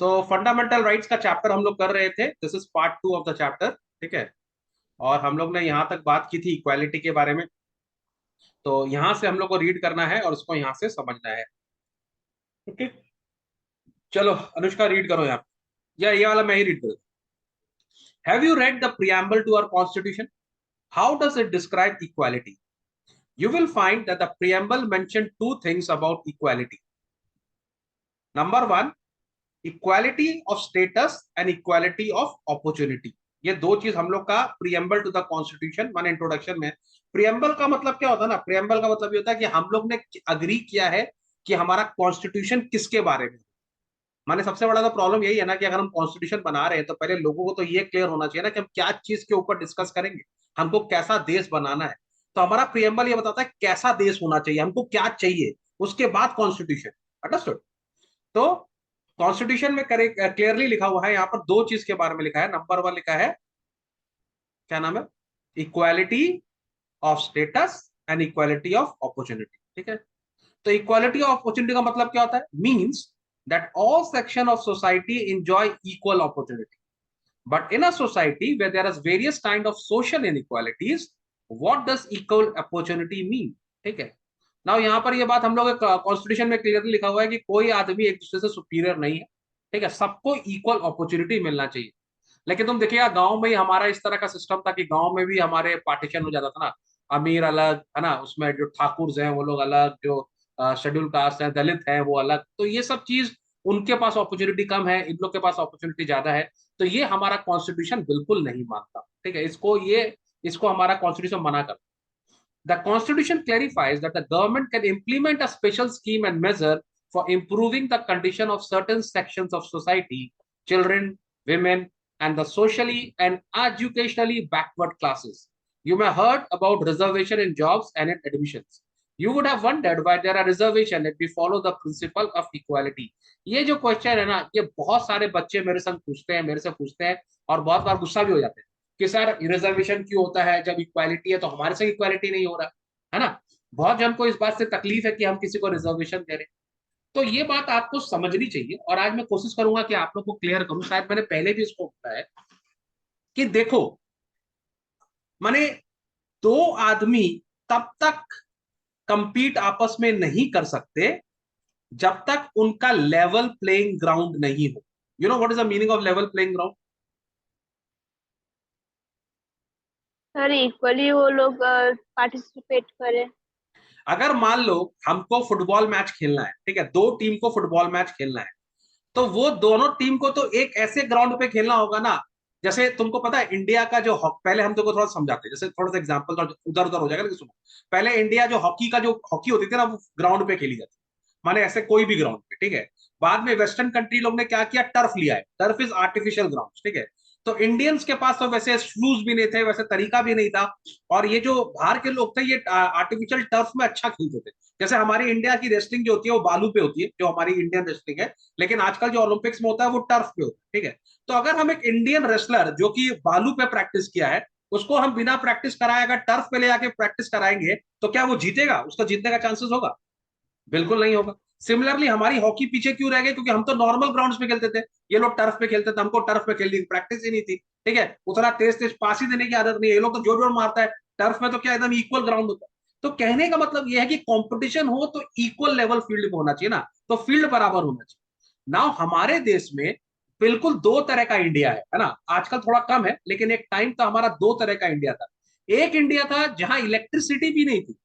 सो fundamental rights का chapter हम लोग कर रहे थे। This is part 2 of the chapter. ठीक है। और हम लोग ने यहाँ तक बात की थी इक्वालिटी के बारे में। तो यहाँ से हम लोग को रीड करना है और उसको यहाँ से समझना है। ओके। चलो अनुष्का रीड करो यहाँ पे। या ये वाला मैं ही रीड करूँ। Have you read the preamble to our constitution? How does it describe equality? You will find that the preamble mentioned two things about equality. Number one, equality of status and equality of opportunity. ये दो चीज हम लोग का preamble to the constitution माने introduction में। Preamble का मतलब क्या होता है ना, प्रियम्बल का मतलब ये होता है कि हम लोग ने अग्री किया है कि हमारा कॉन्स्टिट्यूशन किसके बारे में। माने सबसे बड़ा तो प्रॉब्लम यही है ना कि अगर हम कॉन्स्टिट्यूशन बना रहे हैं तो पहले लोगों को तो ये क्लियर होना चाहिए ना कि हम क्या चीज के ऊपर डिस्कस करेंगे, हमको कैसा देश बनाना है। तो हमारा प्रियम्बल ये बताता है कैसा देश होना चाहिए, हमको क्या चाहिए, उसके बाद कॉन्स्टिट्यूशन। अंडरस्टूड? तो कॉन्स्टिट्यूशन में क्लियरली लिखा हुआ है, यहाँ पर दो चीज के बारे में लिखा है। नंबर वन लिखा है, क्या नाम है, equality of status and equality of opportunity. ठीक है। तो इक्वालिटी ऑफ अपॉर्चुनिटी का मतलब क्या होता है? Means that all section of society enjoy equal opportunity, but in a society where there is various kind of social inequalities, what does equal opportunity mean? ठीक है। नाउ यहाँ पर ये बात हम लोग कॉन्स्टिट्यूशन में क्लियरली लिखा हुआ है कि कोई आदमी एक दूसरे से सुपीरियर नहीं है। ठीक है, सबको इक्वल अपॉर्चुनिटी मिलना चाहिए। लेकिन तुम देखिएगा गांव में ही हमारा इस तरह का सिस्टम था कि गांव में भी हमारे पार्टीशन हो जाता था ना। अमीर अलग है ना, उसमें जो ठाकुर हैं वो लोग अलग, जो शेड्यूल कास्ट है, दलित है वो अलग। तो ये सब चीज उनके पास अपॉर्चुनिटी कम है, इन लोग के पास अपॉर्चुनिटी ज्यादा है। तो ये हमारा कॉन्स्टिट्यूशन बिल्कुल नहीं मानता। ठीक है, इसको हमारा कॉन्स्टिट्यूशन मना कर। The Constitution clarifies that the government can implement a special scheme and measure for improving the condition of certain sections of society, children, women, and the socially and educationally backward classes. You may have heard about reservation in jobs and in admissions. You would have wondered why there are reservations if we follow the principle of equality. ये जो question है ना, ये बहुत सारे बच्चे मेरे संग पूछते हैं, मेरे से पूछते हैं, और बहुत बार गुस्सा भी हो जाते हैं कि सर रिजर्वेशन क्यों होता है जब इक्वालिटी है तो हमारे से इक्वालिटी नहीं हो रहा है ना। बहुत जन को इस बात से तकलीफ है कि हम किसी को रिजर्वेशन दे रहे। तो ये बात आपको समझनी चाहिए, और आज मैं कोशिश करूंगा कि आप लोग को क्लियर करूं। शायद मैंने पहले भी इसको बताया है कि देखो, माने दो आदमी तब तक कंपीट आपस में नहीं कर सकते जब तक उनका लेवल प्लेइंग ग्राउंड नहीं हो। You know what is the meaning of level playing ground? Sir equally वो लोग पार्टिसिपेट करें। अगर मान लो हमको फुटबॉल मैच खेलना है, ठीक है, दो टीम को फुटबॉल मैच खेलना है, तो वो दोनों टीम को तो एक ऐसे ग्राउंड पे खेलना होगा ना। जैसे तुमको पता है इंडिया का जो पहले हम तुमको थोड़ा समझाते हैं, जैसे थोड़ा सा एग्जांपल तो उधर उधर हो जाएगा, लेकिन सुनो। पहले इंडिया जो हॉकी का जो हॉकी होती थी ना, वो ग्राउंड पे खेली जाती, माने ऐसे कोई भी ग्राउंड पे। ठीक है। बाद में वेस्टर्न कंट्री लोग ने क्या किया, टर्फ लिया है। Turf is artificial ground. ठीक है। तो इंडियंस के पास तो वैसे शूज भी नहीं थे, वैसे तरीका भी नहीं था, और ये जो बाहर के लोग थे ये आर्टिफिशियल टर्फ में अच्छा खेलते थे। जैसे हमारी इंडिया की रेसलिंग जो होती है वो बालू पे होती है, जो हमारी इंडियन रेसलिंग है, लेकिन आजकल जो ओलंपिक्स में होता है वो टर्फ पे होता है। ठीक है। तो अगर हम एक इंडियन रेसलर जो कि बालू पे प्रैक्टिस किया है, उसको हम बिना प्रैक्टिस कराए अगर टर्फ पे ले जाके प्रैक्टिस कराएंगे, तो क्या वो जीतेगा? उसका जीतने का चांसेस होगा? बिल्कुल नहीं होगा। सिमिलरली हमारी हॉकी पीछे क्यों रह गई? क्योंकि हम तो नॉर्मल ग्राउंड्स पे खेलते थे, ये लोग टर्फ पे खेलते थे, हमको टर्फ पे खेलने की प्रैक्टिस ही नहीं थी। ठीक है, उतना तेज तेज पास ही देने की आदत नहीं है, ये लोग तो जोर जोर मारता है। टर्फ में तो क्या एकदम इक्वल ग्राउंड होता है। तो कहने का मतलब यह है कि कंपटीशन हो तो इक्वल लेवल फील्ड में होना चाहिए ना, तो फील्ड बराबर होना चाहिए ना। हमारे देश में बिल्कुल दो तरह का इंडिया है ना। आजकल थोड़ा कम है, लेकिन एक टाइम था हमारा दो तरह का इंडिया था। एक इंडिया था जहां इलेक्ट्रिसिटी भी नहीं थी,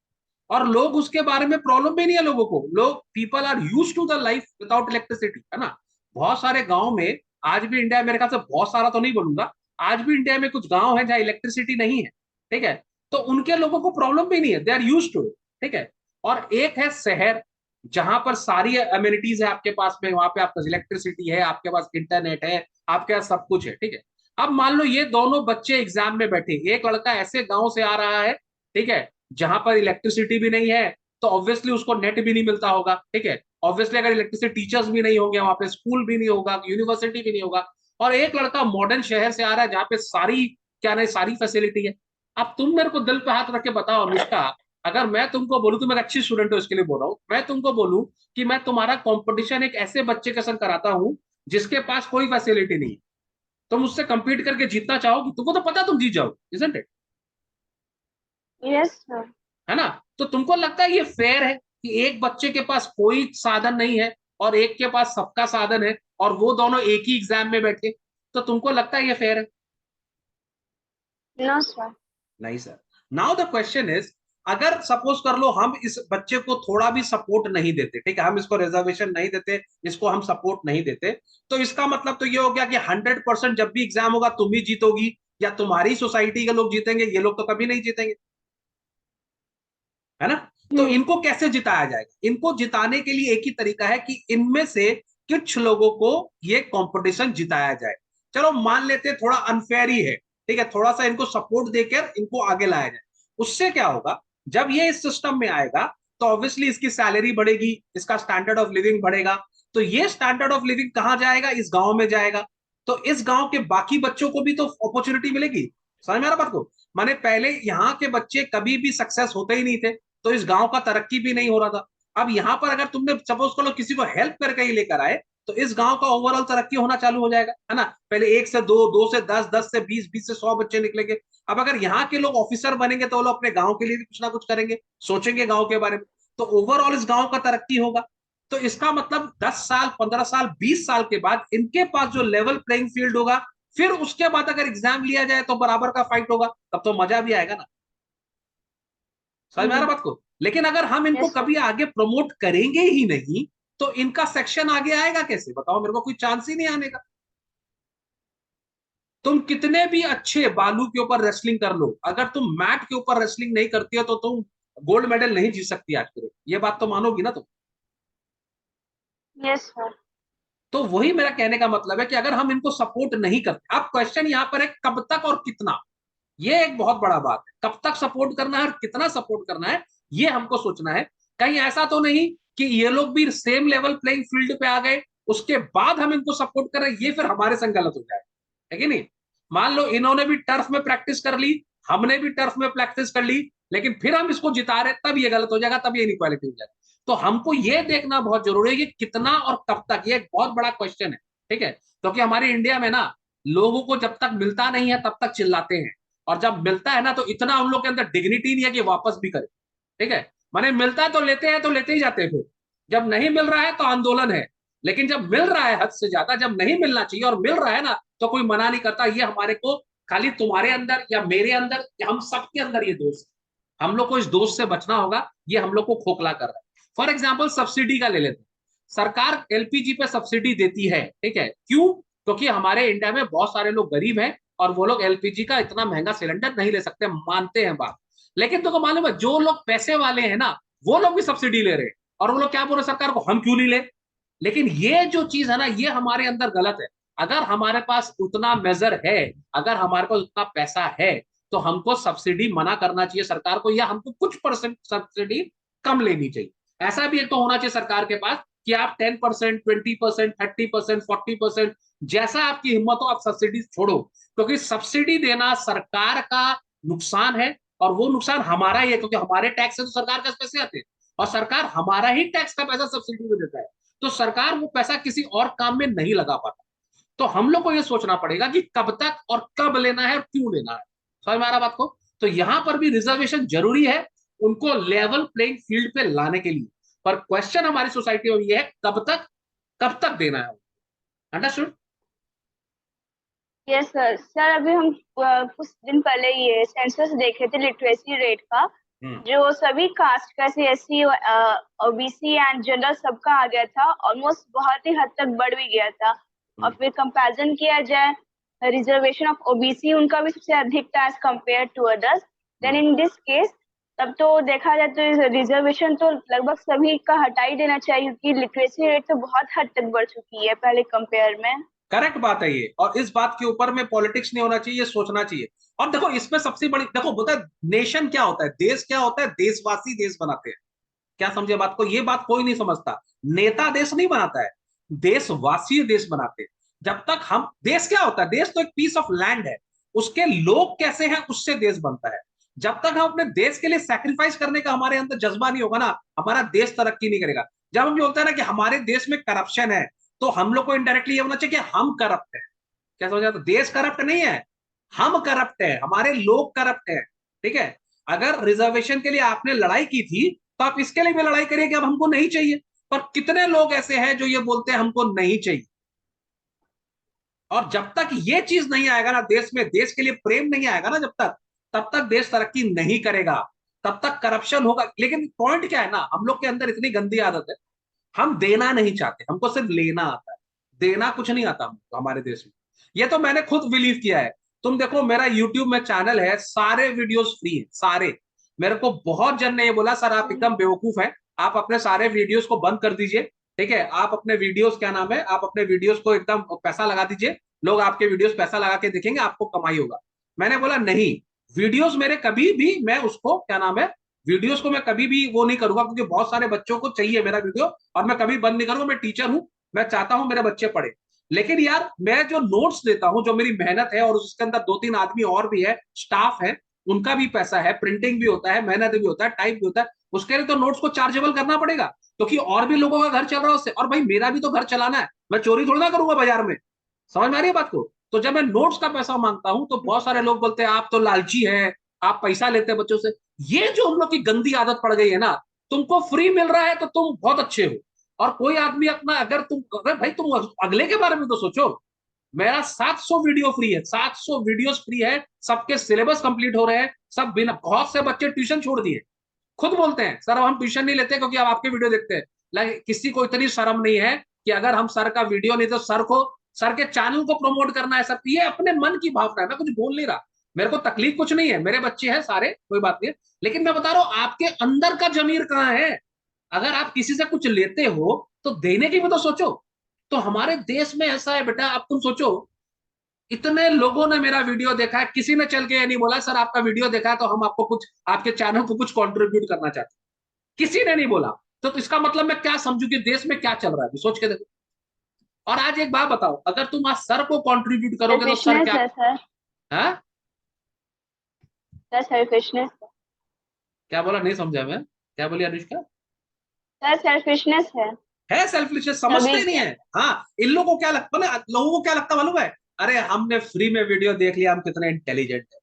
और लोग उसके बारे में प्रॉब्लम भी नहीं है लोगों को, लोग people are use to the life without electricity, है ना। बहुत सारे गांव में आज भी, इंडिया मेरे ख्याल से बहुत सारा तो नहीं बोलूंगा, आज भी इंडिया में कुछ गांव है जहाँ इलेक्ट्रिसिटी नहीं है। ठीक है। तो उनके लोगों को प्रॉब्लम भी नहीं है, they are use to it. ठीक है। और एक है शहर, जहां पर सारी अम्यूनिटीज है आपके पास में, वहां पे आपका इलेक्ट्रिसिटी है, आपके पास इंटरनेट है, आपके पास सब कुछ है। ठीक है। अब मान लो ये दोनों बच्चे एग्जाम में बैठे, एक लड़का ऐसे गांव से आ रहा है, ठीक है, जहां पर इलेक्ट्रिसिटी भी नहीं है, तो ऑब्वियसली उसको नेट भी नहीं मिलता होगा। ठीक है। ऑब्वियसली अगर इलेक्ट्रिसिटी, टीचर्स भी नहीं होंगे वहां पे, स्कूल भी नहीं होगा, यूनिवर्सिटी भी नहीं होगा। और एक लड़का मॉडर्न शहर से आ रहा है जहाँ पे सारी, क्या नहीं, सारी फैसिलिटी है। अब तुम मेरे को दिल पे हाथ रख के बताओ अनुष्का, अगर मैं तुमको बोलूं, तुम एक अच्छी स्टूडेंट हो इसके लिए बोल रहा हूँ, मैं तुमको बोलूं कि मैं तुम्हारा कंपटीशन एक ऐसे बच्चे के संग कराता हूँ जिसके पास कोई फैसिलिटी नहीं है, तुम उससे compete करके जीतना चाहोगी? तुमको तो पता है तुम जीत जाओगे, isn't it? Yes sir. है ना? तो तुमको लगता है ये फेयर है कि एक बच्चे के पास कोई साधन नहीं है और एक के पास सबका साधन है, और वो दोनों एक ही एग्जाम में बैठे? तो तुमको लगता है ये फेयर है? No sir. नहीं sir. Now the question is, अगर सपोज कर लो हम इस बच्चे को थोड़ा भी सपोर्ट नहीं देते, ठीक है, हम इसको रिजर्वेशन नहीं देते, इसको हम सपोर्ट नहीं देते, तो इसका मतलब तो ये हो गया कि 100% जब भी एग्जाम होगा तुम ही जीतोगी, या तुम्हारी सोसाइटी के लोग जीतेंगे, ये लोग तो कभी नहीं जीतेंगे, है ना? तो हम्म। इनको कैसे जिताया जाएगा? इनको जिताने के लिए एक ही तरीका है कि इनमें से कुछ लोगों को ये कंपटीशन जिताया जाए। चलो मान लेते हैं थोड़ा अनफेयर ही है, ठीक है, थोड़ा सा इनको सपोर्ट देकर इनको आगे लाया जाए। उससे क्या होगा, जब ये इस सिस्टम में आएगा तो ऑब्वियसली इसकी सैलरी बढ़ेगी, इसका स्टैंडर्ड ऑफ लिविंग बढ़ेगा। तो ये स्टैंडर्ड ऑफ लिविंग कहाँ जाएगा? इस गांव में जाएगा। तो इस गांव के बाकी बच्चों को भी तो अपॉर्चुनिटी मिलेगी। समझ में आ रहा बात को? माने पहले यहाँ के बच्चे कभी भी सक्सेस होते ही नहीं थे, तो इस गांव का तरक्की भी नहीं हो रहा था। अब यहाँ पर अगर तुमने सपोज करो किसी को हेल्प करके ही लेकर आए, तो इस गांव का ओवरऑल तरक्की होना चालू हो जाएगा, है ना? पहले एक से दो, दो से 10, 10 से 20, 20 से 100 बच्चे निकलेंगे। अब अगर यहाँ के लोग ऑफिसर बनेंगे तो वो लोग अपने गांव के लिए भी कुछ ना कुछ करेंगे, सोचेंगे गांव के बारे में, तो ओवरऑल इस गांव का तरक्की होगा। तो इसका मतलब 10 साल, 15 साल, 20 साल के बाद इनके पास जो लेवल प्लेइंग फील्ड होगा, फिर उसके बाद अगर एग्जाम लिया जाए तो बराबर का फाइट होगा, तब तो मजा भी आएगा ना। समझ में आ रहा हम्म। बात को? लेकिन अगर हम इनको यस सर। कभी आगे प्रमोट करेंगे ही नहीं, तो इनका सेक्शन आगे आएगा कैसे? बताओ मेरे को, कोई चांस ही नहीं आने का। तुम कितने भी अच्छे बालू के ऊपर रेसलिंग कर लो, अगर तुम मैट के ऊपर रेसलिंग नहीं करती हो तो तुम गोल्ड मेडल नहीं जीत सकती आज के दिन। ये बात तो मानोगी ना तुम? Yes sir. तो वही मेरा कहने का मतलब है कि अगर हम इनको सपोर्ट नहीं करते, अब क्वेश्चन यहाँ पर है कब तक और कितना। ये एक बहुत बड़ा बात है, कब तक सपोर्ट करना है और कितना सपोर्ट करना है, ये हमको सोचना है। कहीं ऐसा तो नहीं कि ये लोग भी सेम लेवल प्लेइंग फील्ड पे आ गए, उसके बाद हम इनको सपोर्ट कर रहे हैं, ये फिर हमारे संग गलत हो जाए, है कि नहीं? मान लो इन्होंने भी टर्फ में प्रैक्टिस कर ली, हमने भी टर्फ में प्रैक्टिस कर ली, लेकिन फिर हम इसको जिता रहे, तब ये गलत हो जाएगा, तब ये इनक्वालिटी हो जाएगा। तो हमको ये देखना बहुत जरूरी है कि कितना और कब तक, ये एक बहुत बड़ा क्वेश्चन है, ठीक है? क्योंकि हमारे इंडिया में ना, लोगों को जब तक मिलता नहीं है तब तक चिल्लाते हैं, और जब मिलता है ना तो इतना उन लोग के अंदर डिग्निटी नहीं है कि वापस भी करे, ठीक है? माने मिलता है तो लेते हैं, तो लेते ही जाते हैं, फिर जब नहीं मिल रहा है तो आंदोलन है। लेकिन जब मिल रहा है हद से ज्यादा, जब नहीं मिलना चाहिए और मिल रहा है ना, तो कोई मना नहीं करता। ये हमारे को, खाली तुम्हारे अंदर या मेरे अंदर या हम सबके अंदर ये दोष है, हम लोग को इस दोष से बचना होगा। ये हम लोग को खोखला कर रहा है। फॉर एग्जाम्पल सब्सिडी का ले लेते हैं। सरकार एलपीजी पे सब्सिडी देती है, ठीक है, क्यों? क्योंकि हमारे इंडिया में बहुत सारे लोग गरीब हैं और वो लोग एलपीजी का इतना महंगा सिलेंडर नहीं ले सकते, मानते हैं बात। लेकिन तुमको मालूम है जो लोग पैसे वाले हैं ना, वो लोग भी सब्सिडी ले रहे हैं, और वो लोग क्या बोल रहे हैं सरकार को, हम क्यों नहीं ले? लेकिन ये जो चीज है ना, ये हमारे अंदर गलत है। अगर हमारे पास उतना मेजर है, अगर हमारे पास उतना पैसा है, तो हमको सब्सिडी मना करना चाहिए सरकार को, या हमको कुछ परसेंट सब्सिडी कम लेनी चाहिए। ऐसा भी एक तो होना चाहिए सरकार के पास कि आप 10%, 20%, 30%, 40%, जैसा आपकी हिम्मत हो आप सब्सिडी छोड़ो, क्योंकि सब्सिडी देना सरकार का नुकसान है, और वो नुकसान हमारा ही है, क्योंकि हमारे टैक्स से तो सरकार के पैसे आते हैं, और सरकार हमारा ही टैक्स का पैसा सब्सिडी में देता है। तो सरकार वो पैसा किसी और काम में नहीं लगा पाता। तो हम लोग को ये सोचना पड़ेगा कि कब तक और कब लेना है और क्यों लेना है। समझ में आ रहा बात को? तो यहां पर भी रिजर्वेशन जरूरी है, उनको लेवल प्लेइंग फील्ड पे लाने के लिए। पर क्वेश्चन हमारी सोसाइटी में ये है, कब तक देना है? अंडरस्टूड? Yes sir. सर अभी हम कुछ दिन पहले ये सेंसस देखे थे लिटरेसी रेट का, हम्म। जो सभी कास्ट का, सी एससी, ओबीसी एंड जनरल सबका आ गया था, ऑलमोस्ट बहुत ही हद तक बढ़ भी गया था। और फिर कंपैरिजन किया जाए, रिजर्वेशन ऑफ ओबीसी उनका भी सबसे अधिक था as compare to others. Then in this case, तब तो देखा जाए तो रिजर्वेशन तो लगभग सभी का हटा ही देना चाहिए, क्योंकि लिटरेसी रेट तो बहुत हद तक बढ़ चुकी है पहले कंपेयर में। करेक्ट बात है ये, और इस बात के ऊपर में पॉलिटिक्स नहीं होना चाहिए, ये सोचना चाहिए। और देखो इसमें सबसे बड़ी, देखो बोलता है नेशन क्या होता है, देश क्या होता है, देशवासी देश बनाते हैं। क्या समझे बात को? ये बात कोई नहीं समझता। नेता देश नहीं बनाता है, देशवासी देश बनाते हैं। जब तक हम, देश क्या होता है, देश तो एक पीस ऑफ लैंड है, उसके लोग कैसे हैं उससे देश बनता है। जब तक हम अपने देश के लिए सैक्रिफाइस करने का हमारे अंदर जज्बा नहीं होगा ना, हमारा देश तरक्की नहीं करेगा। जब हम बोलते हैं ना कि हमारे देश में करप्शन है, तो हम लोग को इनडायरेक्टली ये होना चाहिए कि हम करप्ट है। क्या समझ आता? देश करप्ट नहीं है, हम करप्ट है, हमारे लोग करप्ट है। ठीक है, अगर रिजर्वेशन के लिए आपने लड़ाई की थी तो आप इसके लिए भी लड़ाई करिए कि अब हमको नहीं चाहिए। पर कितने लोग ऐसे हैं जो ये बोलते हैं हमको नहीं चाहिए। और जब तक ये चीज नहीं आएगा ना देश में, देश के लिए प्रेम नहीं आएगा ना जब तक, तब तक देश तरक्की नहीं करेगा, तब तक करप्शन होगा। लेकिन पॉइंट क्या है ना, हम लोग के अंदर इतनी गंदी आदत है, हम देना नहीं चाहते, हमको सिर्फ लेना आता है, देना कुछ नहीं आता हमको हमारे देश में। ये तो मैंने खुद बिलीव किया है। तुम देखो मेरा यूट्यूब में चैनल है, सारे वीडियोस फ्री है सारे। मेरे को बहुत जन ने ये बोला सर आप एकदम बेवकूफ हैं, आप अपने सारे वीडियोस को बंद कर दीजिए। ठीक है, आप अपने वीडियोस, क्या नाम है, आप अपने वीडियोस को एकदम पैसा लगा दीजिए, लोग आपके वीडियोस पैसा लगा के देखेंगे, आपको कमाई होगा। मैंने बोला नहीं, वीडियोस मेरे कभी भी, मैं उसको क्या नाम है, वीडियोस को मैं कभी भी वो नहीं करूंगा, क्योंकि बहुत सारे बच्चों को चाहिए मेरा वीडियो, और मैं कभी बंद नहीं करूंगा। मैं टीचर हूं, मैं चाहता हूं मेरे बच्चे पढ़े। लेकिन यार मैं जो नोट्स देता हूं, जो मेरी मेहनत है, और उसके अंदर दो तीन आदमी और भी है, स्टाफ है, उनका भी पैसा है, प्रिंटिंग भी होता है, मेहनत भी होता है, टाइप भी होता है, उसके लिए तो नोट्स को चार्जेबल करना पड़ेगा, क्योंकि और भी लोगों का घर चल रहा है उससे। और भाई मेरा भी तो घर चलाना है, मैं चोरी थोड़ी ना करूंगा बाजार में। समझ में आ रही है बात को? तो जब मैं नोट्स का पैसा मांगता हूं तो बहुत सारे लोग बोलते हैं आप तो लालची है, आप पैसा लेते हैं बच्चों से। ये जो हम लोग की गंदी आदत पड़ गई है ना, तुमको फ्री मिल रहा है तो तुम बहुत अच्छे हो, और कोई आदमी अपना, अगर तुम, अरे भाई तुम अगले के बारे में तो सोचो। मेरा 700 वीडियो फ्री है, 700 वीडियोस फ्री है, सबके सिलेबस कंप्लीट हो रहे हैं, सब बिना, बहुत से बच्चे ट्यूशन छोड़ दिए, खुद बोलते हैं सर अब हम ट्यूशन नहीं लेते क्योंकि अब आपके वीडियो देखते हैं। लाइक किसी को इतनी शर्म नहीं है कि अगर हम सर का वीडियो नहीं तो सर को, सर के चैनल को प्रमोट करना है। सब ये अपने मन की भावना है, मैं कुछ बोल नहीं रहा, मेरे को तकलीफ कुछ नहीं है, मेरे बच्चे हैं सारे, कोई बात नहीं है। लेकिन मैं बता रहा हूं आपके अंदर का जमीर कहाँ है। अगर आप किसी से कुछ लेते हो तो देने की भी तो सोचो। तो हमारे देश में ऐसा है बेटा, अब तुम सोचो, इतने लोगों ने मेरा वीडियो देखा है, किसी ने चल के ये नहीं बोला सर आपका वीडियो देखा है तो हम आपको कुछ, आपके चैनल को कुछ कंट्रीब्यूट करना चाहते हैं, किसी ने नहीं बोला। तो इसका मतलब मैं क्या समझू कि देश में क्या चल रहा है, सोच के देखो। और आज एक बात बताओ, अगर तुम आज सर को कंट्रीब्यूट करोगे तो सर सेल्फिशनेस क्या, है सर। है, सर सेल्फिशनेस। क्या बोला नहीं समझा मैं, क्या बोली अनुष्का? सर सेल्फिशनेस है सेल्फिश, सभी समझते ही नहीं है। हाँ, इन लोगों को क्या लगता है ना, लोगों को क्या लगता मालूम है, अरे हमने फ्री में वीडियो देख लिया, हम कितने इंटेलिजेंट है,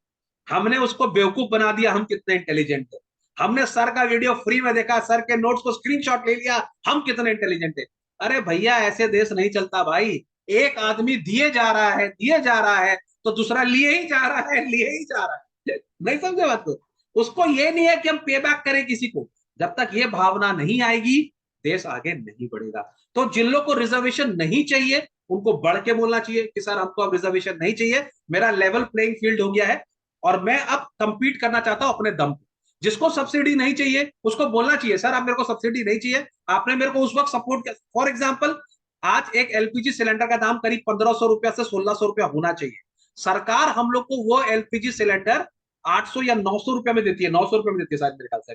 हमने उसको बेवकूफ बना दिया, हम कितने इंटेलिजेंट है, हमने सर का वीडियो फ्री में देखा, सर के नोट्स को स्क्रीनशॉट ले लिया, हम कितने इंटेलिजेंट है। अरे भैया ऐसे देश नहीं चलता भाई। एक आदमी दिए जा रहा है, दिए जा रहा है, तो दूसरा लिए ही जा रहा है, लिए ही जा रहा है। नहीं समझे बात को? उसको ये नहीं है कि हम पे बैक करें किसी को। जब तक ये भावना नहीं आएगी देश आगे नहीं बढ़ेगा। तो जिन लोग को रिजर्वेशन नहीं चाहिए उनको बढ़ के बोलना चाहिए कि सर हमको अब रिजर्वेशन नहीं चाहिए, मेरा लेवल प्लेइंग फील्ड हो गया है, और मैं अब कंपीट करना चाहता हूं अपने दम पे। जिसको सब्सिडी नहीं चाहिए उसको बोलना चाहिए सर अब मेरे को सब्सिडी नहीं चाहिए, आपने मेरे को उस वक्त सपोर्ट किया। फॉर एग्जाम्पल, आज एक एलपीजी सिलेंडर का दाम करीब 1500 रुपया से 1600 रुपया होना चाहिए। सरकार हम लोग को वो एलपीजी सिलेंडर 800 या 900 रुपया में देती है, 900 रुपया में देती है शायद मेरे ख्याल से।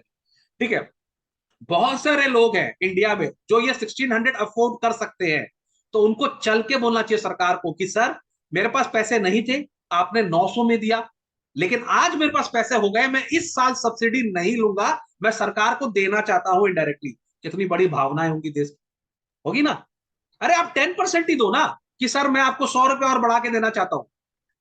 ठीक है, बहुत सारे लोग हैं इंडिया में जो ये 1600 अफोर्ड कर सकते हैं। तो उनको चल के बोलना चाहिए सरकार को कि सर मेरे पास पैसे नहीं थे, आपने 900 में दिया, लेकिन आज मेरे पास पैसे हो गए, मैं इस साल सब्सिडी नहीं लूंगा, मैं सरकार को देना चाहता हूं इनडायरेक्टली। कितनी बड़ी भावनाएं होंगी देश की, होगी ना? अरे आप 10% ही दो ना, कि सर मैं आपको 100 रुपया और बढ़ा के देना चाहता हूं।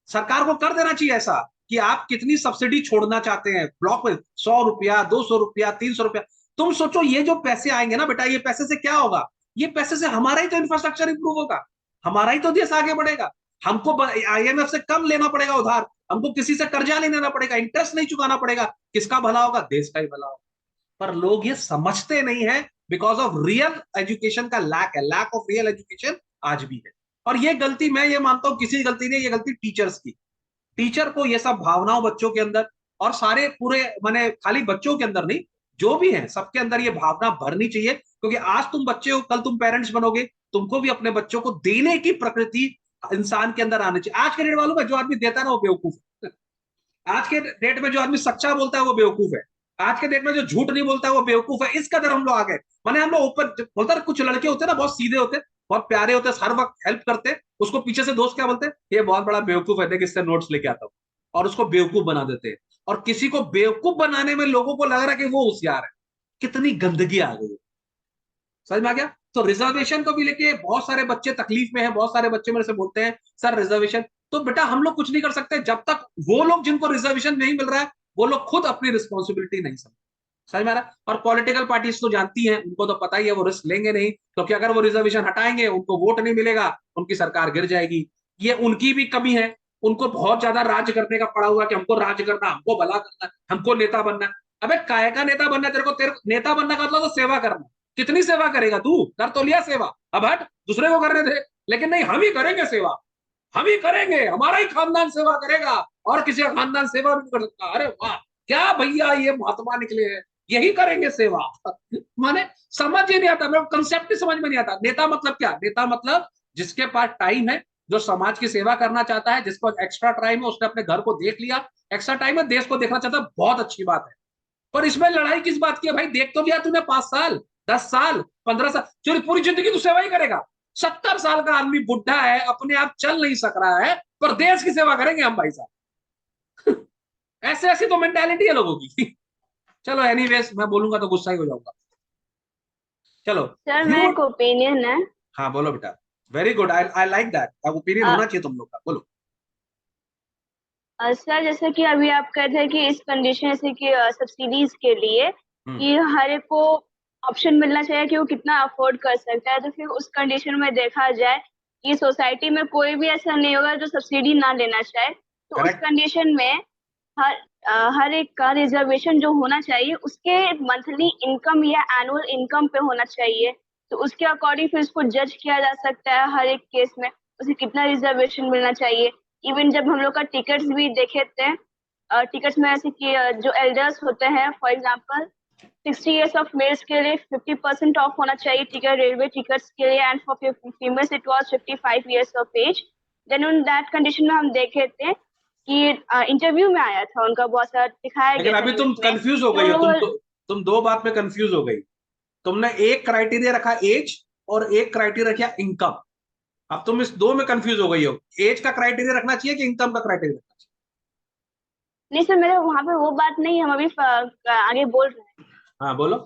सरकार को कर देना चाहिए ऐसा कि आप कितनी सब्सिडी छोड़ना चाहते हैं ब्लॉक में, 100 रुपया, 200 रुपया, 300 रुपया। तुम सोचो ये जो पैसे आएंगे ना बेटा, ये पैसे से क्या होगा? ये पैसे से हमारा ही तो इंफ्रास्ट्रक्चर इंप्रूव होगा, हमारा ही तो देश आगे बढ़ेगा। हमको आईएमएफ से कम लेना पड़ेगा उधार, हमको किसी से कर्जा नहीं लेना पड़ेगा, इंटरेस्ट नहीं चुकाना पड़ेगा। किसका भला होगा? देश का ही भला होगा। पर लोग ये समझते नहीं है, बिकॉज ऑफ रियल एजुकेशन का लैक है, लैक ऑफ रियल एजुकेशन आज भी है। और ये गलती मैं ये मानता हूं किसी की गलती नहीं, ये गलती टीचर्स की। टीचर को ये सब भावनाओं बच्चों के अंदर, और सारे पूरे माने खाली बच्चों के अंदर नहीं, जो भी है सबके अंदर ये भावना भरनी चाहिए, क्योंकि आज तुम बच्चे हो, कल तुम पेरेंट्स बनोगे, तुमको भी अपने बच्चों को देने की प्रकृति इंसान के अंदर आनी चाहिए। आज के डेट वालों में जो आदमी देता है ना वो बेवकूफ है। आज के डेट में जो आदमी सच्चा बोलता है वो बेवकूफ है। आज के डेट में जो झूठ नहीं बोलता है वो बेवकूफ है। इस कदर हम लोग आ गए, माने हम लोग ऊपर बोलता है, कुछ लड़के होते हैं ना बहुत सीधे होते हैं, बहुत प्यारे होते हैं, हर वक्त हेल्प करते हैं, उसको पीछे से दोस्त क्या बोलते हैं, ये बहुत बड़ा बेवकूफ है, देख इससे नोट्स लेके आता हूँ, और उसको बेवकूफ बना देते हैं। और किसी को बेवकूफ बनाने में लोगों को लग रहा है कि वो होशियार है। कितनी गंदगी आ गई है, समझ में आ गया? तो रिजर्वेशन को भी लेके बहुत सारे बच्चे तकलीफ में हैं, बहुत सारे बच्चे मेरे से बोलते हैं सर रिजर्वेशन। तो बेटा हम लोग कुछ नहीं कर सकते जब तक वो लोग जिनको रिजर्वेशन नहीं मिल रहा है वो लोग खुद अपनी रिस्पॉन्सिबिलिटी नहीं समझ, समझ में आ रहा है? और पॉलिटिकल पार्टीज तो जानती हैं, उनको तो पता ही है वो रिस्क लेंगे नहीं, क्योंकि अगर वो रिजर्वेशन हटाएंगे उनको वोट नहीं मिलेगा, उनकी सरकार गिर जाएगी। ये उनकी भी कमी है, उनको बहुत ज्यादा राज करने का पड़ा हुआ कि हमको राज करना, हमको भला करना, हमको नेता बनना। अबे काय का नेता बनना, तेरे नेता बनना का मतलब तो सेवा करना। कितनी सेवा करेगा तू, कर तो लिया सेवा, अब हट दूसरे को करने दे। लेकिन नहीं, हम ही करेंगे सेवा, हम ही करेंगे, हमारा ही खानदान सेवा करेगा और किसी का खानदान सेवा भी नहीं कर सकता। अरे वाह, क्या भैया ये महात्मा निकले हैं, यही करेंगे सेवा। माने समझ ही नहीं आता, मेरे कंसेप्ट ही समझ में नहीं आता। नेता मतलब क्या? नेता मतलब जिसके पास टाइम है, जो समाज की सेवा करना चाहता है, जिसको एक्स्ट्रा टाइम है, उसने अपने घर को देख लिया, एक्स्ट्रा टाइम है, देश को देखना चाहता है, बहुत अच्छी बात है। पर इसमें लड़ाई किस बात की है भाई? देख तो लिया तूने 5 साल, 10 साल, 15 साल, जो पूरी जिंदगी तू सेवा ही करेगा। 70 साल का आदमी बुढ़ा है, अपने आप चल नहीं सक रहा है, पर देश की सेवा करेंगे हम भाई साहब। ऐसे ऐसी तो मेंटेलिटी है लोगों की। चलो एनीवेज, मैं बोलूंगा तो गुस्सा ही हो जाऊंगा। चलो। सर यू, मेरा एक ओपिनियन है। हाँ बोलो बेटा। Very good, I I like that, opinion uh, होना चाहिए तुम लोग का, बोलो। सर जैसे कि अभी आप कह रहे थे कि इस कंडीशन जैसे कि सब्सिडीज के लिए हम्म। कि हर एक को ऑप्शन मिलना चाहिए कि वो कितना अफोर्ड कर सकता है, तो फिर उस कंडीशन में देखा जाए कि सोसाइटी में कोई भी ऐसा नहीं होगा जो सब्सिडी ना लेना चाहे। तो उस करेक्ट। कंडीशन में हर हर एक का रिजर्वेशन जो होना चाहिए उसके मंथली इनकम या एनुअल इनकम पे होना चाहिए। तो उसके अकॉर्डिंग फिर उसको जज किया जा सकता है हर एक केस में उसे कितना रिजर्वेशन मिलना चाहिए। इवन जब हम लोग का टिकट्स भी देखे थे, टिकट्स में ऐसे कि जो एल्डर्स होते हैं for example 60 years of males के लिए 50% ऑफ होना चाहिए टिकट, रेलवे टिकट्स के लिए, and for females it was 55 years of age. Then उन दैट कंडीशन में हम देखे थे कि इंटरव्यू में आया था उनका बहुत सारा दिखाया लेकिन गया था अभी न्यूज तुम में कंफ्यूज हो कि गई उन हो, लोगों। तुम दो बात में कंफ्यूज हो गई। तुमने एक क्राइटेरिया रखा एज, और एक क्राइटेरिया रखा इनकम। अब तुम इस दो में कंफ्यूज हो गई हो। एज का क्राइटेरिया रखना चाहिए कि इनकम का क्राइटेरिया रखना नहीं सर, मेरे वहां पे वो बात नहीं, हम अभी आगे बोल रहे हैं। चाहिए? हाँ बोलो।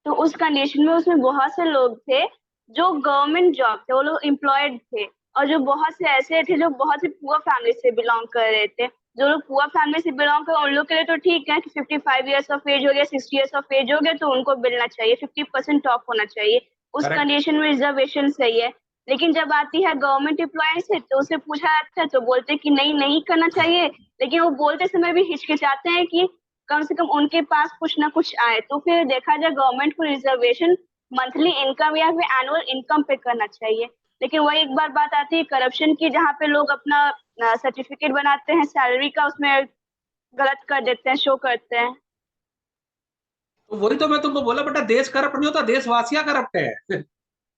तो उस कंडीशन में उसमें बहुत से लोग थे जो गवर्नमेंट जॉब थे, वो लोग एम्प्लॉयड थे, और जो बहुत से ऐसे थे जो बहुत ही पुअर फैमिली से बिलोंग कर रहे थे। जो लोग पुअर फैमिली से बिलोंग कर उन लोग के लिए तो ठीक है कि 55 years ऑफ एज हो गया, 60 years ऑफ एज हो गया, तो उनको मिलना चाहिए, 50% ऑफ होना चाहिए। उस करेक्ट। कंडीशन में रिजर्वेशन सही है। लेकिन जब आती है गवर्नमेंट एम्प्लॉय से तो उसे पूछा जाता है तो बोलते हैं कि नहीं, नहीं करना चाहिए। लेकिन वो बोलते समय भी हिचकिचाते हैं कि कम से कम उनके पास कुछ ना कुछ आए। तो फिर देखा जाए गवर्नमेंट को रिजर्वेशन मंथली इनकम या फिर एनुअल इनकम पे करना चाहिए। लेकिन वही एक बार बात आती है करप्शन की, जहाँ पे लोग अपना सर्टिफिकेट बनाते हैं सैलरी का, उसमें गलत कर देते हैं, शो करते हैं। तो वही तो मैं तुमको बोला बेटा, देश करप्ट नहीं होता, देशवासियां करप्ट है।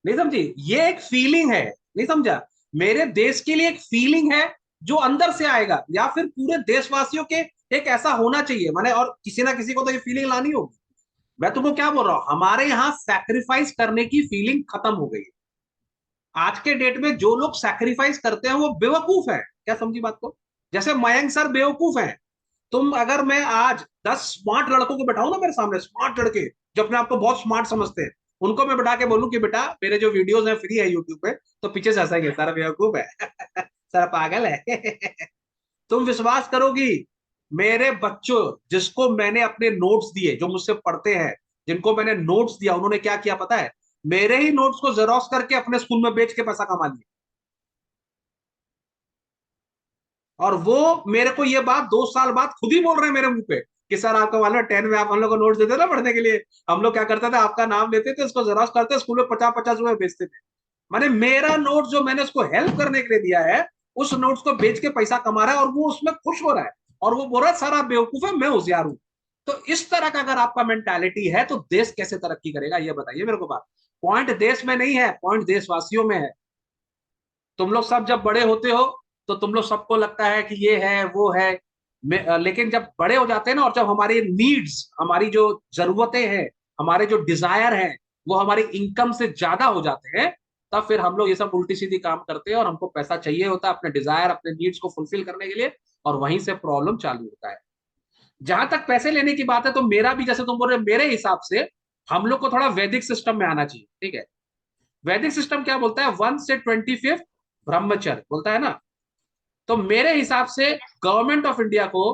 नहीं समझी? ये एक फीलिंग है, नहीं समझा? मेरे देश के लिए एक फीलिंग है जो अंदर से आएगा, या फिर पूरे देशवासियों के एक ऐसा होना चाहिए, माने, और किसी ना किसी को तो ये फीलिंग लानी होगी। मैं तुमको क्या बोल रहा हूं, हमारे यहाँ सैक्रिफाइस करने की फीलिंग खत्म हो गई है। आज के डेट में जो लोग सैक्रिफाइस करते हैं वो बेवकूफ है, क्या समझी बात को? जैसे मयंक सर बेवकूफ है। तुम अगर मैं आज 10 स्मार्ट लड़कों को बैठाऊं ना मेरे सामने, स्मार्ट लड़के जो अपने आप को बहुत स्मार्ट समझते हैं, उनको मैं बैठा के बोलूं कि बेटा मेरे जो वीडियोस हैं फ्री है यूट्यूब पे, तो पीछे से हंसेंगे, सारा बेवकूफ है। सारा पागल है। तुम विश्वास करोगी, मेरे बच्चों जिसको मैंने अपने नोट्स दिए, जो मुझसे पढ़ते हैं, जिनको मैंने नोट्स दिया, उन्होंने क्या किया पता है? मेरे ही नोट्स को जेरोक्स करके अपने स्कूल में बेच के पैसा कमा लिया। और वो मेरे को ये बात 2 साल बाद खुद ही बोल रहे हैं मेरे मुंह पे कि सर आपका वाला 10 में आप हम लोग को नोट्स देते ना पढ़ने के लिए, हम लोग क्या करते थे, आपका नाम लेते थे, उसको जेरोक्स करते, स्कूल में 50-50 रुपए बेचते थे। माने मेरा नोट जो मैंने उसको हेल्प करने के लिए दिया है, उस नोट्स को बेच के पैसा कमा रहा है, और वो उसमें खुश हो रहा है, और वो बोल रहा है सर आप बेवकूफ है, मैं होशियार हूं। तो इस तरह का अगर आपका मेंटालिटी है तो देश कैसे तरक्की करेगा, ये बताइए मेरे को बात। पॉइंट देश में नहीं है, पॉइंट देशवासियों में है। तुम लोग सब जब बड़े होते हो तो तुम लोग सबको लगता है कि ये है वो है, लेकिन जब बड़े हो जाते हैं ना, और जब हमारी नीड्स, हमारी जो जरूरतें हैं, हमारे जो डिजायर हैं, वो हमारी इनकम से ज्यादा हो जाते हैं, तब फिर हम लोग ये सब उल्टी सीधी काम करते हैं, और हमको पैसा चाहिए होता है अपने डिजायर, अपने नीड्स को फुलफिल करने के लिए, और वहीं से प्रॉब्लम चालू होता है। जहां तक पैसे लेने की बात है, तो मेरा भी, जैसे तुम बोल रहे हो, मेरे हिसाब से हम लोग को थोड़ा वैदिक सिस्टम में आना चाहिए, ठीक है। वैदिक सिस्टम क्या बोलता है, 1 से 25 ब्रह्मचर्य बोलता है ना। तो मेरे हिसाब से गवर्नमेंट ऑफ इंडिया को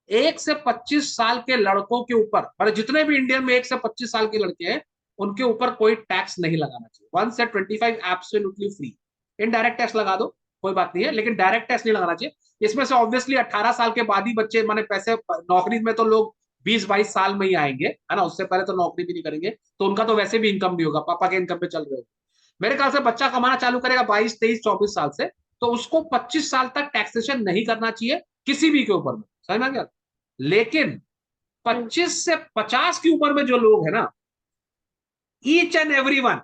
1 से 25 साल के लड़कों के ऊपर, मतलब जितने भी इंडियन में 1 से 25 साल के लड़के हैं, उनके ऊपर कोई टैक्स नहीं लगाना चाहिए। 1 से 25 एब्सोल्युटली फ्री। इनडायरेक्ट टैक्स लगा दो, कोई बात नहीं है, लेकिन डायरेक्ट टैक्स नहीं लगाना चाहिए। इसमें से ऑब्वियसली 18 साल के बाद ही बच्चे माने पैसे, नौकरी में तो लोग 20-22 साल में ही आएंगे, है ना, उससे पहले तो नौकरी भी नहीं करेंगे, तो उनका तो वैसे भी इनकम नहीं होगा, पापा के इनकम पे चल रहे हो। मेरे ख्याल से बच्चा कमाना चालू करेगा 22, 23, 24 साल से, तो उसको 25 साल तक टैक्सेशन नहीं करना चाहिए किसी भी के ऊपर में, समझ में आ गया। लेकिन 25 से 50 के ऊपर में जो लोग है ना, ईच एंड एवरी वन,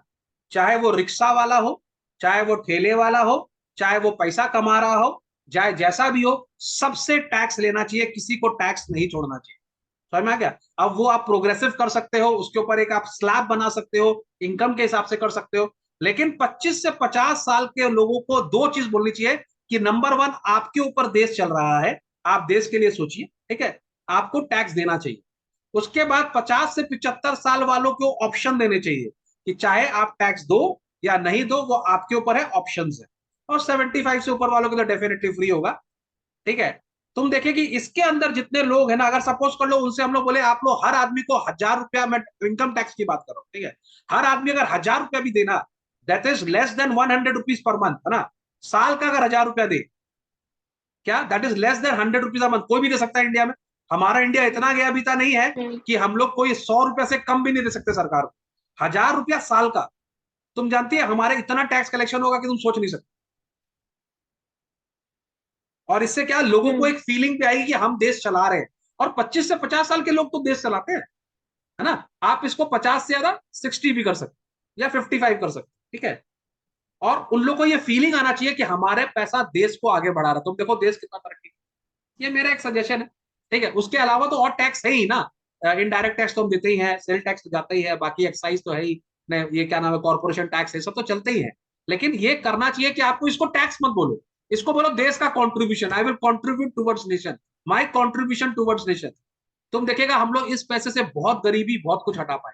चाहे वो रिक्शा वाला हो, चाहे वो ठेले वाला हो, चाहे वो पैसा कमा रहा हो, चाहे जैसा भी हो, सबसे टैक्स लेना चाहिए, किसी को टैक्स नहीं छोड़ना चाहिए, समझ में आ गया। अब वो आप प्रोग्रेसिव कर सकते हो, उसके ऊपर एक आप स्लैब बना सकते हो, इनकम के हिसाब से कर सकते हो। लेकिन 25 से 50 साल के लोगों को दो चीज बोलनी चाहिए कि नंबर वन, आपके ऊपर देश चल रहा है, आप देश के लिए सोचिए, ठीक है, आपको टैक्स देना चाहिए। उसके बाद 50 से 75 साल वालों को ऑप्शन देने चाहिए कि चाहे आप टैक्स दो या नहीं दो, वो आपके ऊपर है, ऑप्शन है। और 75 से ऊपर वालों के तो डेफिनेटली फ्री होगा, ठीक है। तुम देखे कि इसके अंदर जितने लोग हैं ना, अगर सपोज कर लो उनसे हम लोग बोले आप लोग हर आदमी को 1,000 रुपया, मैं इनकम टैक्स की बात कर रहा हूँ, ठीक है, हर आदमी अगर 1,000 रुपया भी देना, that is less than 100 rupees per month, है ना। साल का अगर 1,000 रुपया दे, क्या that is less than 100 rupees a month, कोई भी दे सकता है इंडिया में। हमारा इंडिया इतना गया बीता नहीं है कि हम लोग कोई 100 रुपया से कम भी नहीं दे सकते सरकार को। 1,000 रुपया साल का, तुम जानती है हमारे इतना टैक्स कलेक्शन होगा कि तुम सोच नहीं सकते। और इससे क्या लोगों को एक फीलिंग पे आएगी कि हम देश चला रहे हैं। और 25 से 50 साल के लोग तो देश चलाते हैं, है ना। आप इसको 50 से ज्यादा 60 भी कर सकते या 55 कर सकते, ठीक है। और उन लोगों को ये फीलिंग आना चाहिए कि हमारे पैसा देश को आगे बढ़ा रहा है, तुम देखो देश कितना तरक्की। ये मेरा एक सजेशन है, ठीक है। उसके अलावा तो और टैक्स है ही ना, इनडायरेक्ट टैक्स तो हम देते ही हैं, सेल टैक्स तो जाता ही है, बाकी एक्साइज तो है ही, ये क्या नाम है, कॉर्पोरेशन टैक्स है, सब तो चलते ही है। लेकिन ये करना चाहिए कि आपको इसको टैक्स मत बोलो, इसको बोलो देश का contribution, I will contribute towards nation, my contribution towards nation. तुम देखेगा हम लोग इस पैसे से बहुत गरीबी, बहुत कुछ हटा पाए।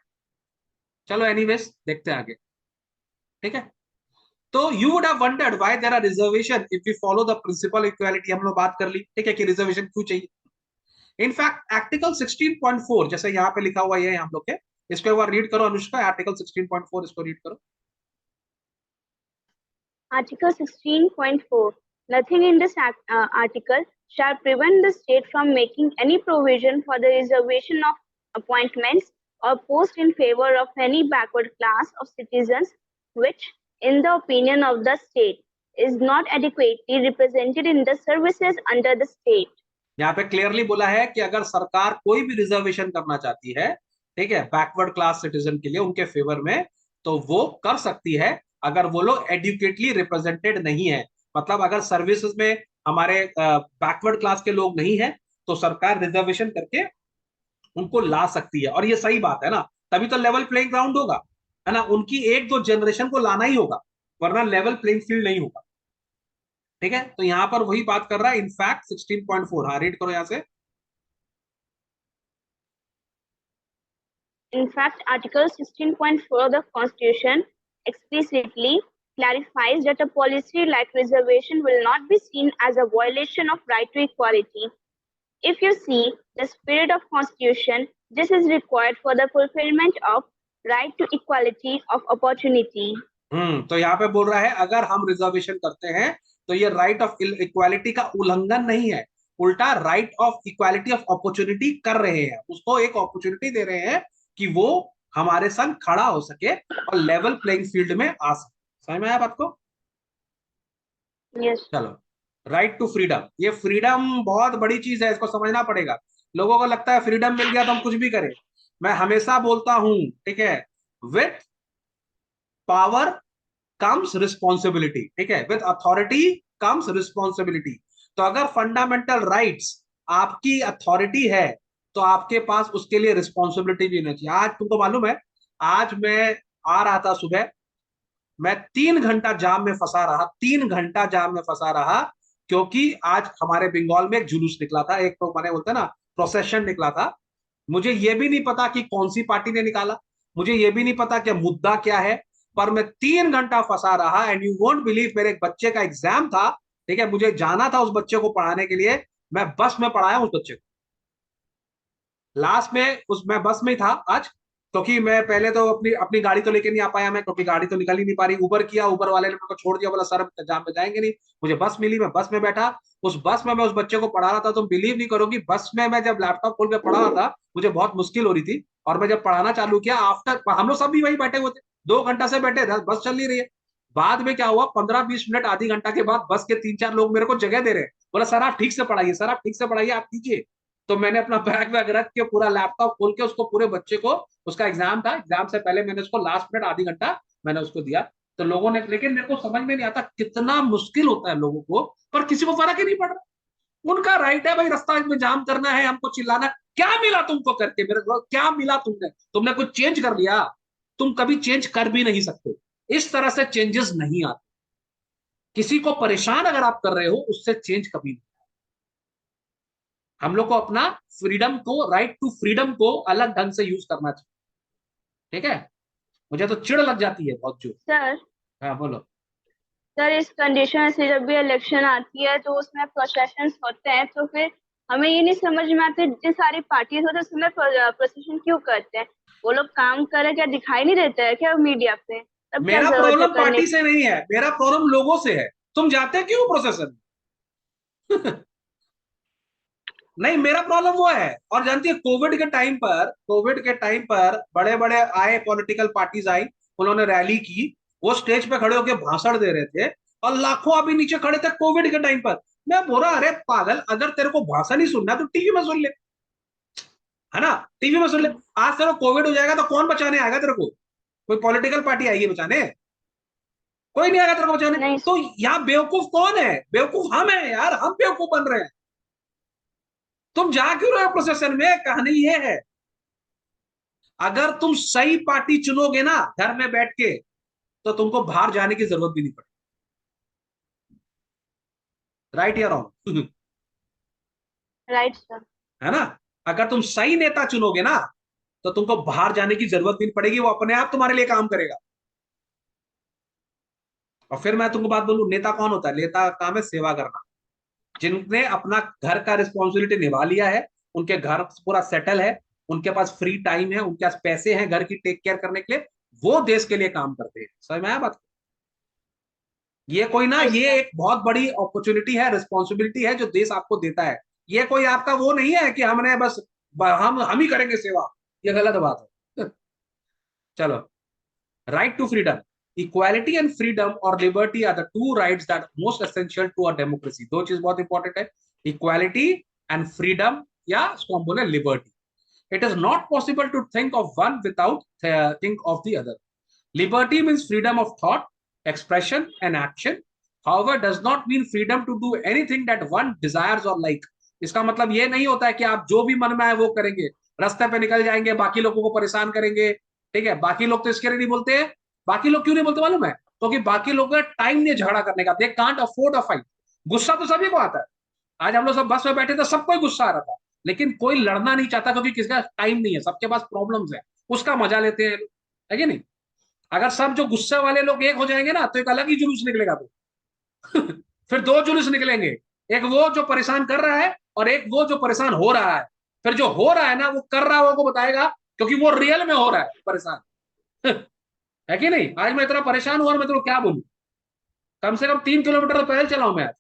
चलो एनीवेज, देखते हैं आगे, ठीक है। तो you would have wondered why there are reservation if we follow the principle equality, हम लोग बात कर ली, ठीक है, कि रिजर्वेशन क्यों चाहिए। इनफैक्ट आर्टिकल 16.4 जैसे यहाँ पे लिखा हुआ है हम लोग के, इसको एक बार रीड करो अनुष्का, आर्टिकल 16.4 इसको रीड करो। Article 16.4. Nothing in this article shall prevent the state from making any provision for the reservation of appointments or posts in favor of any backward class of citizens which, in the opinion of the state, is not adequately represented in the services under the state. यहाँ पे clearly बोला है कि अगर सरकार कोई भी reservation करना चाहती है, ठीक है, बैकवर्ड क्लास सिटीजन के लिए उनके फेवर में, तो वो कर सकती है, अगर वो लोग एडुकेटली रिप्रेजेंटेड नहीं है। मतलब अगर सर्विसेज में हमारे बैकवर्ड क्लास के लोग नहीं है, तो सरकार रिजर्वेशन करके उनको ला सकती है। और ये सही बात है ना, तभी तो लेवल प्लेइंग ग्राउंड होगा, है ना, उनकी एक दो जनरेशन को लाना ही होगा, वरना लेवल प्लेइंग फील्ड नहीं होगा, ठीक है। तो यहां पर वही बात कर रहा है इनफैक्ट 16.4, हाँ रीड करो यहां से। In fact, Article 16.4 of the Constitution explicitly clarifies that a policy like reservation will not be seen as a violation of right to equality. If you see the spirit of Constitution, this is required for the fulfillment of right to equality of opportunity. तो यहाँ पे बोल रहा है अगर हम reservation करते हैं तो ये राइट ऑफ इक्वालिटी का उल्लंघन नहीं है, उल्टा right of equality of opportunity कर रहे हैं, उसको एक अपॉर्चुनिटी दे रहे हैं कि वो हमारे संग खड़ा हो सके और लेवल प्लेइंग फील्ड में आ सके। समझ में आया बात को? Yes. चलो, राइट टू फ्रीडम, ये फ्रीडम बहुत बड़ी चीज है, इसको समझना पड़ेगा। लोगों को लगता है फ्रीडम मिल गया तो हम कुछ भी करें। मैं हमेशा बोलता हूं, ठीक है, विथ पावर कम्स रिस्पॉन्सिबिलिटी, ठीक है, विद अथॉरिटी कम्स रिस्पॉन्सिबिलिटी। तो अगर फंडामेंटल राइट्स आपकी अथॉरिटी है, तो आपके पास उसके लिए रिस्पॉन्सिबिलिटी भी होनी चाहिए। आज तुमको मालूम है, आज मैं आ रहा था सुबह, मैं 3 घंटा जाम में फंसा रहा, 3 घंटा जाम में फंसा रहा, क्योंकि आज हमारे बंगाल में एक जुलूस निकला था, एक तो मैंने बोलते ना प्रोसेशन निकला था। मुझे ये भी नहीं पता कि कौन सी पार्टी ने निकाला, मुझे ये भी नहीं पता कि मुद्दा क्या है, पर मैं 3 घंटा फंसा रहा, एंड यू वोंट बिलीव, मेरे एक बच्चे का एग्जाम था, ठीक है, मुझे जाना था उस बच्चे को पढ़ाने के लिए, मैं बस में पढ़ाया उस बच्चे को। लास्ट में उस मैं बस में ही था आज, क्योंकि मैं पहले तो अपनी अपनी गाड़ी तो लेके नहीं आ पाया मैं, क्योंकि गाड़ी तो निकल ही नहीं पा रही, उबर किया, उबर वाले ने मेरे को छोड़ दिया, बोला सर एग्जाम में जाएंगे नहीं। मुझे बस मिली, मैं बस में बैठा, उस बस में मैं उस बच्चे को पढ़ा रहा था। तुम बिलीव नहीं करोगी, बस में मैं जब लैपटॉप खोल के पढ़ा रहा था, मुझे बहुत मुश्किल हो रही थी, और मैं जब पढ़ाना चालू किया, आफ्टर हम लोग सब भी वही बैठे हुए थे, 2 घंटा से बैठे थे, बस चल नहीं रही है। बाद में क्या हुआ, 15-20 मिनट आधी घंटा के बाद बस के 3-4 लोग मेरे को जगह दे रहे हैं, बोला सर आप ठीक से पढ़ाइए, सर आप ठीक से पढ़ाइए, आप कीजिए। तो मैंने अपना बैग वैग रख के पूरा लैपटॉप खोल के उसको, पूरे बच्चे को, उसका एग्जाम था, एग्जाम से पहले मैंने उसको लास्ट मिनट आधी घंटा मैंने उसको दिया। तो लोगों ने, लेकिन मेरे को समझ में नहीं आता कितना मुश्किल होता है लोगों को, पर किसी को फर्क ही नहीं पड़ रहा। उनका राइट है भाई, रास्ता में जाम करना है, हमको चिल्लाना, क्या मिला तुमको करके, मेरे को क्या मिला, तुमने तुमने कुछ चेंज कर लिया? तुम कभी चेंज कर भी नहीं सकते, इस तरह से चेंजेस नहीं आते। किसी को परेशान अगर आप कर रहे हो, उससे चेंज कभी नहीं। हम लोग को अपना फ्रीडम को, राइट टू फ्रीडम को अलग ढंग से यूज करना चाहिए, ठीक है। मुझे तो चिढ़ लग जाती है बहुत जो। सर हाँ बोलो। सर इस कंडीशन से जब भी इलेक्शन आती है तो उसमें प्रोसेशंस होते हैं, तो फिर हमें ये नहीं समझ में आता जितनी सारी पार्टीज होती है उसमें प्रोसेशन क्यों करते हैं? वो लोग काम करे क्या दिखाई नहीं देता है क्या मीडिया पे? तब क्या मेरा जरूरत है प्रॉब्लम करने पार्टी की? से नहीं है, मेरा प्रॉब्लम लोगों से है। तुम जाते क्यों प्रोसेसन? नहीं, मेरा प्रॉब्लम वो है। और जानती है, कोविड के टाइम पर बड़े बड़े आए पॉलिटिकल पार्टीज आई, उन्होंने रैली की, वो स्टेज पे खड़े होकर भाषण दे रहे थे, और लाखों अभी नीचे खड़े थे कोविड के टाइम पर। मैं बोल रहा, अरे पागल, अगर तेरे को भाषण ही सुनना है तो टीवी में सुन ले, है ना, टीवी में सुन ले। आज तेरे को कोविड हो जाएगा तो कौन बचाने आएगा तेरे को? कोई पॉलिटिकल पार्टी आएगी बचाने? कोई नहीं आएगा तेरे को बचाने। नहीं। तो यहाँ बेवकूफ कौन है? बेवकूफ हम हैं यार, हम बेवकूफ बन रहे हैं। तुम जा क्यों रहे हो प्रोसेशन में? कहानी ये है, अगर तुम सही पार्टी चुनोगे ना घर में बैठ के, तो तुमको बाहर जाने की जरूरत भी नहीं पड़ेगी। राइट या रॉन्ग? Right sir. है ना? अगर तुम सही नेता चुनोगे ना, तो तुमको बाहर जाने की जरूरत भी नहीं पड़ेगी, वो अपने आप तुम्हारे लिए काम करेगा। और फिर मैं तुमको बात बोलूं, नेता कौन होता है? नेता का काम है सेवा करना। जिनने अपना घर का रिस्पॉन्सिबिलिटी निभा लिया है, उनके घर पूरा सेटल है, उनके पास फ्री टाइम है, उनके पास पैसे हैं घर की टेक केयर करने के लिए, वो देश के लिए काम करते हैं। समझ में आया बात? ये कोई ना, यस ये सर। एक बहुत बड़ी अपॉर्चुनिटी है, रिस्पॉन्सिबिलिटी है जो देश आपको देता है। ये कोई आपका वो नहीं है कि हमने बस हम ही करेंगे सेवा। ये गलत बात है। चलो, right to freedom, equality and freedom or liberty are the two rights that are most essential to a democracy। दो चीज बहुत इंपॉर्टेंट है, equality and freedom, या इसको हम बोले liberty। it is not possible to think of one without think of the other। liberty means freedom of thought, expression and action, however does not mean freedom to do anything that one desires or like। इसका मतलब ये नहीं होता है कि आप जो भी मन में आए वो करेंगे, रास्ते पे निकल जाएंगे, बाकी लोगों को परेशान करेंगे। ठीक है, बाकी लोग तो इसके लिए नहीं बोलते हैं। बाकी लोग क्यों नहीं बोलते मालूम है? क्योंकि बाकी लोगों का टाइम नहीं है झगड़ा करने का, they can't afford a fight. गुस्सा तो सभी को आता है। आज हम लोग सब बस में बैठे थे, सबको ही गुस्सा आ रहा था, लेकिन कोई लड़ना नहीं चाहता, क्योंकि किसका टाइम नहीं है, सबके पास प्रॉब्लम्स है, उसका मजा लेते हैं, है कि नहीं? अगर सब जो गुस्से वाले लोग एक हो जाएंगे ना, तो एक अलग ही जुलूस निकलेगा। तो फिर दो जुलूस निकलेंगे, एक वो जो परेशान कर रहा है, और एक वो जो परेशान हो रहा है। फिर जो हो रहा है ना, वो कर रहा है वो को बताएगा, क्योंकि वो रियल में हो रहा है परेशान। है कि नहीं? आज मैं इतना परेशान हुआ, मैं तो क्या बोलूं, कम से कम 3 किलोमीटर तो पैदल चलाऊं मैं आज।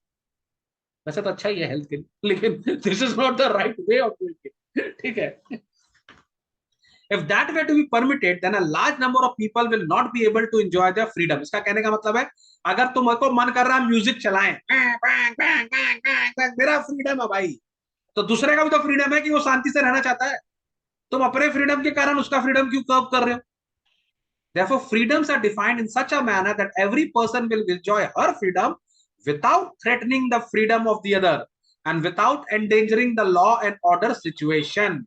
वैसे तो अच्छा ही है हेल्थ के लिए, लेकिन this is not the right way of doing it, ठीक है। If that were to be permitted, then a large number of people will not be able to enjoy their freedom। इसका कहने का मतलब है, अगर तुमको मन कर रहा है म्यूजिक चलाएं, मेरा फ्रीडम है भाई, तो दूसरे का भी तो फ्रीडम है कि वो शांति से रहना चाहता है। तुम अपने फ्रीडम के कारण उसका फ्रीडम क्यों कर्व कर रहे हो? Therefore, freedoms are defined in such a manner that every person will enjoy her freedom without threatening the freedom of the other and without endangering the law and order situation।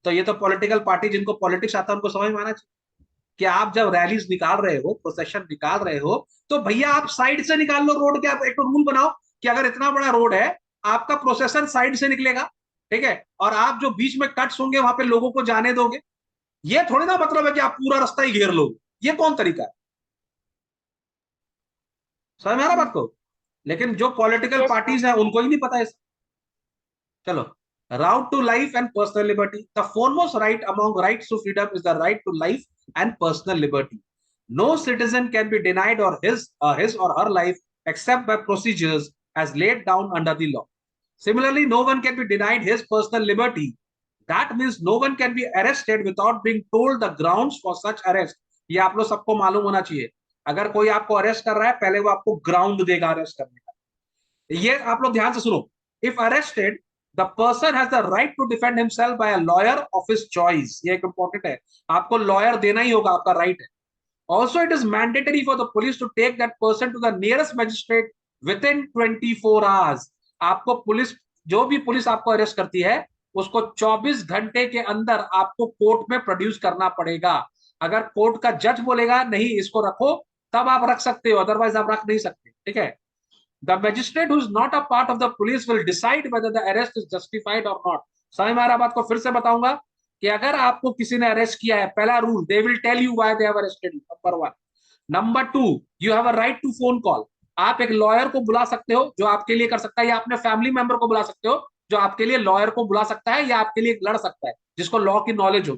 तो ये तो political party जिनको politics आता है उनको समझ में आना चाहिए कि आप जब रैलीज निकाल रहे हो, प्रोसेशन निकाल रहे हो, तो भैया आप साइड से निकाल लो रोड के। आप एक रूल बनाओ कि अगर इतना बड़ा रोड है, आपका प्रोसेशन साइड से निकलेगा, ठीक है, और आप जो बीच में कट्स होंगे वहां पे लोगों को जाने दोगे। ये थोड़ी ना मतलब है कि आप पूरा रास्ता ही घेर लो, ये कौन तरीका है? समझ में आ रहा बात को? लेकिन जो पॉलिटिकल यस सर। पार्टीज हैं उनको ही नहीं पता है। चलो, right to life and personal liberty, the foremost right among rights to freedom is the right to life and personal liberty. No citizen can be denied or his or her life except by procedures as laid down under the law. Similarly, no one can be denied his personal liberty. That means no one can be arrested without being told the grounds for such arrest. ये आप लोग सबको मालूम होना चाहिए। अगर कोई आपको अरेस्ट कर रहा है, पहले वो आपको ग्राउंड देगा अरेस्ट करने का। ये आप लोग ध्यान से सुनो। If arrested, the person has the right to defend himself by a lawyer of his choice. ये एक इंपॉर्टेंट है, आपको लॉयर देना ही होगा, आपका राइट है। Also it is mandatory for the police to take that person to the nearest magistrate within 24 hours. आपको police, जो भी पुलिस आपको अरेस्ट करती है, उसको 24 घंटे के अंदर आपको कोर्ट में प्रोड्यूस करना पड़ेगा। अगर कोर्ट का जज बोलेगा नहीं इसको रखो, तब आप रख सकते हो, अदरवाइज आप रख नहीं सकते। ठीक है? The magistrate who is not a part of the police will decide whether the arrest is justified or not. समझ में आ रहा बात को? फिर से बताऊंगा कि अगर आपको किसी ने अरेस्ट किया है, पहला rule, they will tell you why they have arrested you, number 1। Number 2, you have a right to phone call. आप एक लॉयर को बुला सकते हो जो आपके लिए कर सकता है, या अपने फैमिली मेंबर को बुला सकते हो जो आपके लिए लॉयर को बुला सकता है, या आपके लिए लड़ सकता है, जिसको लॉ की नॉलेज हो।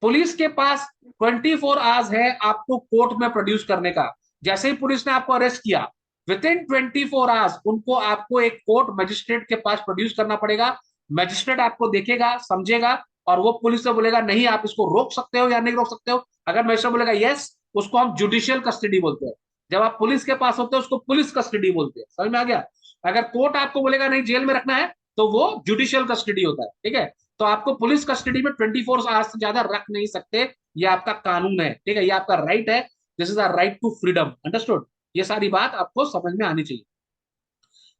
पुलिस के पास 24 आवर्स है आपको कोर्ट में प्रोड्यूस करने का। जैसे ही पुलिस ने आपको अरेस्ट किया, विद इन 24 आवर्स उनको आपको एक कोर्ट मजिस्ट्रेट के पास प्रोड्यूस करना पड़ेगा। मजिस्ट्रेट आपको देखेगा, समझेगा, और वो पुलिस से बोलेगा नहीं आप इसको रोक सकते हो या नहीं रोक सकते हो। अगर मजिस्ट्रेट बोलेगा यस, उसको हम जुडिशियल कस्टडी बोलते हैं। जब आप पुलिस के पास होते हैं उसको पुलिस कस्टडी बोलते हैं। समझ में आ गया? अगर कोर्ट आपको बोलेगा नहीं जेल में रखना है, तो वो जुडिशियल कस्टडी होता है। ठीक है? तो आपको पुलिस कस्टडी में 24 आवर्स से ज्यादा रख नहीं सकते। ये आपका कानून है। ठीक है? ये आपका राइट है। This is a right to freedom. Understood? ये सारी बात आपको समझ में आनी चाहिए।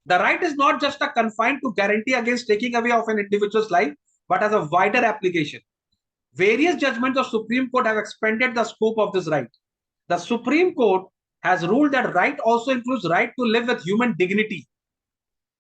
The right is not just a confined to guarantee against taking away of an individual's life, but has a wider application. Various judgments of Supreme Court have expanded the scope of this right. The Supreme Court has ruled that right also includes right to live with human dignity,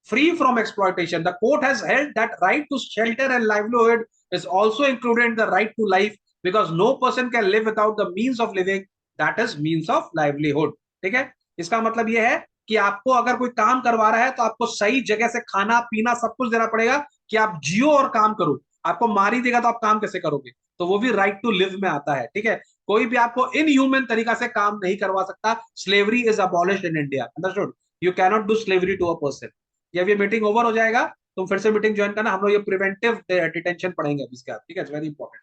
free from exploitation. The court has held that right to shelter and livelihood is also included in the right to life, because no person can live without the means of living, that is means of livelihood. ठीक है? इसका मतलब यह है कि आपको अगर कोई काम करवा रहा है तो आपको सही जगह से खाना पीना सब कुछ देना पड़ेगा कि आप जियो और काम करो। आपको मार ही देगा तो आप काम कैसे करोगे? तो वो भी राइट टू लिव में आता है। ठीक है? कोई भी आपको इनह्यूमन तरीका से काम नहीं करवा सकता। Slavery is abolished in India. Understood? You cannot do slavery to a person. जब ये मीटिंग ओवर हो जाएगा तुम फिर से मीटिंग ज्वाइन करना, हम लोग ये प्रिवेंटिव डिटेंशन पढ़ेंगे इसके बाद। ठीक है? Very important.